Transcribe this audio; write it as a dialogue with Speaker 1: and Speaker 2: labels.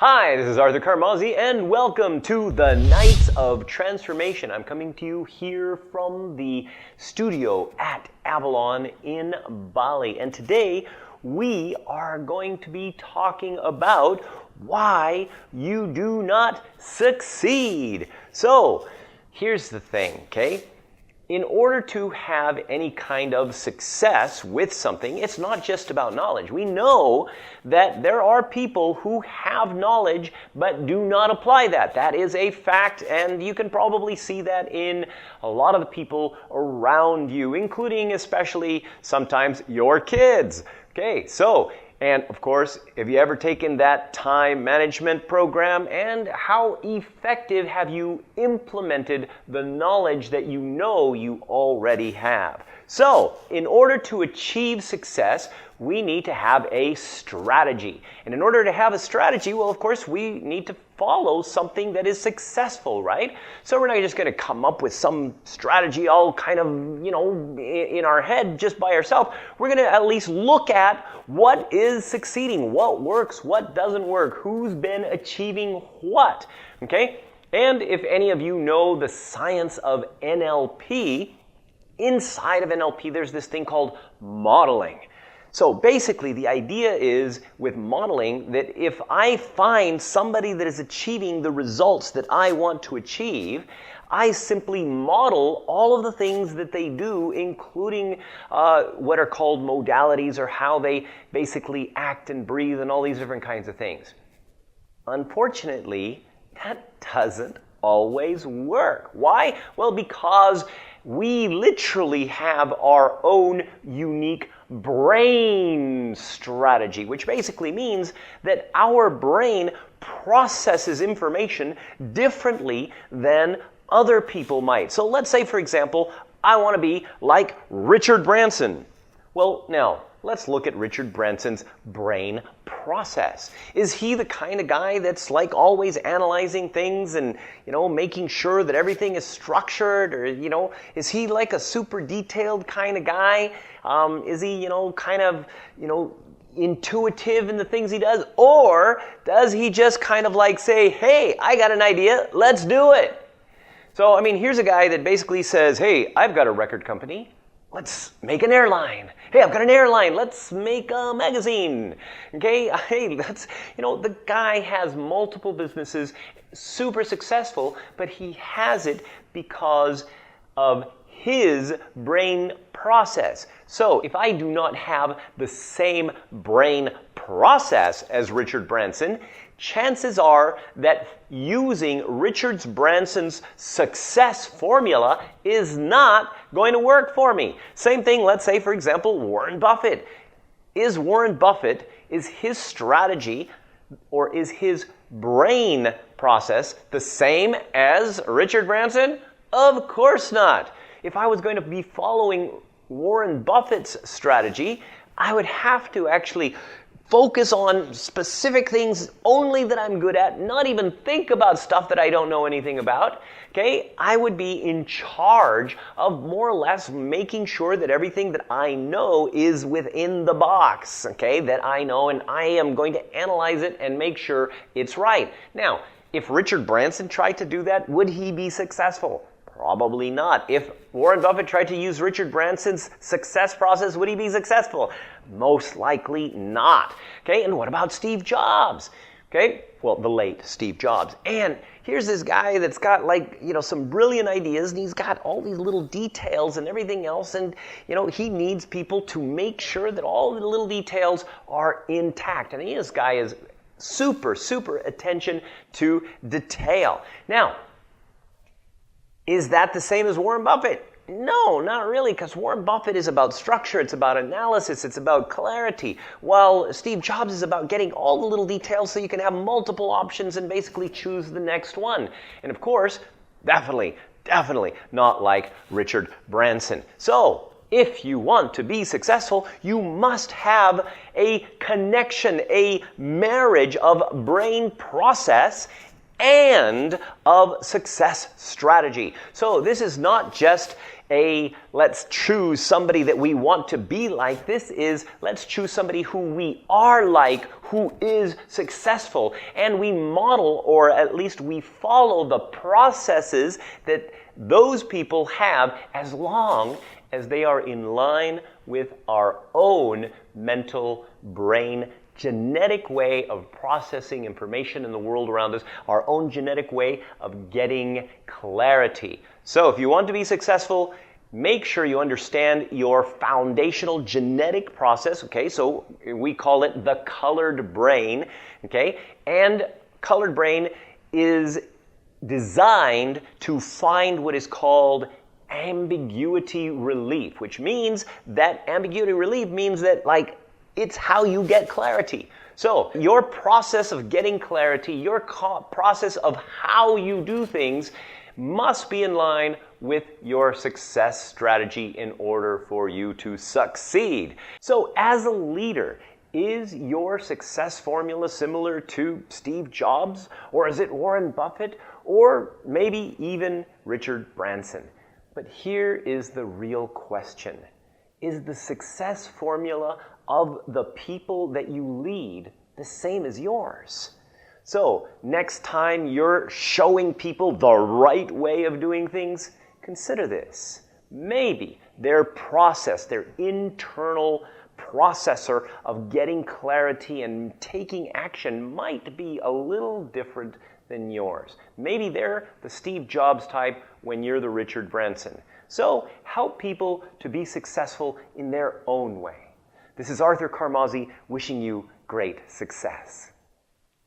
Speaker 1: Hi, this is Arthur Carmazzi, and welcome to the Nights of Transformation. I'm coming to you here from the studio at Avalon in Bali. And today, we are going to be talking about why you do not succeed. So, here's the thing, okay? In order to have any kind of success with something, it's not just about knowledge. We know that there are people who have knowledge but do not apply that. That is a fact, and you can probably see that in a lot of the people around you, including especially sometimes your kids. Okay, so, and of course, have you ever taken that time management program, and how effective have you implemented the knowledge that you know you already have? So, in order to achieve success, we need to have a strategy. And in order to have a strategy, well, of course, we need to follow something that is successful, right? So we're not just going to come up with some strategy all kind of, in our head just by ourselves. We're going to at least look at what is succeeding, what works, what doesn't work, who's been achieving what, okay? And if any of you know the science of NLP, inside of NLP, there's this thing called modeling. So basically, the idea is with modeling that if I find somebody that is achieving the results that I want to achieve, I simply model all of the things that they do, including what are called modalities, or how they basically act and breathe and all these different kinds of things. Unfortunately, that doesn't always work. Why? Well, because we literally have our own unique brain strategy, which basically means that our brain processes information differently than other people might. So let's say, for example, I want to be like Richard Branson. Well, now, let's look at Richard Branson's brain process. Is he the kind of guy that's like always analyzing things and, making sure that everything is structured? Or, is he like a super detailed kind of guy? Is he, kind of, intuitive in the things he does? Or does he just kind of like say, hey, I got an idea, let's do it? So, here's a guy that basically says, hey, I've got a record company. Let's make an airline. Hey, I've got an airline. Let's make a magazine. Okay? Hey, the guy has multiple businesses, super successful, but he has it because of his brain process. So, if I do not have the same brain process as Richard Branson, chances are that using Richard Branson's success formula is not going to work for me. Same thing, let's say, for example, Warren Buffett. Is his strategy or is his brain process the same as Richard Branson? Of course not. If I was going to be following Warren Buffett's strategy, I would have to actually focus on specific things only that I'm good at, not even think about stuff that I don't know anything about, okay? I would be in charge of more or less making sure that everything that I know is within the box, okay? That I know, and I am going to analyze it and make sure it's right. Now, if Richard Branson tried to do that, would he be successful? Probably not. If Warren Buffett tried to use Richard Branson's success process, would he be successful? Most likely not. Okay, and what about Steve Jobs? Okay, well, the late Steve Jobs. And here's this guy that's got some brilliant ideas, and he's got all these little details and everything else, and he needs people to make sure that all the little details are intact. And this guy is super, super attention to detail. Now, is that the same as Warren Buffett? No, not really, because Warren Buffett is about structure, it's about analysis, it's about clarity, while Steve Jobs is about getting all the little details so you can have multiple options and basically choose the next one. And of course, definitely not like Richard Branson. So, if you want to be successful, you must have a connection, a marriage of brain process and of success strategy. So this is not just let's choose somebody that we want to be like. This is, let's choose somebody who we are like, who is successful. And we model, or at least we follow the processes that those people have, as long as they are in line with our own mental brain genetic way of processing information in the world around us, our own genetic way of getting clarity. So if you want to be successful, make sure you understand your foundational genetic process, okay? So we call it the colored brain, okay? And colored brain is designed to find what is called ambiguity relief, which means that ambiguity relief means that, like, it's how you get clarity. So your process of getting clarity, your process of how you do things must be in line with your success strategy in order for you to succeed. So as a leader, is your success formula similar to Steve Jobs? Or is it Warren Buffett? Or maybe even Richard Branson? But here is the real question. Is the success formula of the people that you lead the same as yours? So next time you're showing people the right way of doing things, consider this. Maybe their process, their internal processor of getting clarity and taking action might be a little different than yours. Maybe they're the Steve Jobs type when you're the Richard Branson. So help people to be successful in their own way. This is Arthur Carmazzi wishing you great success.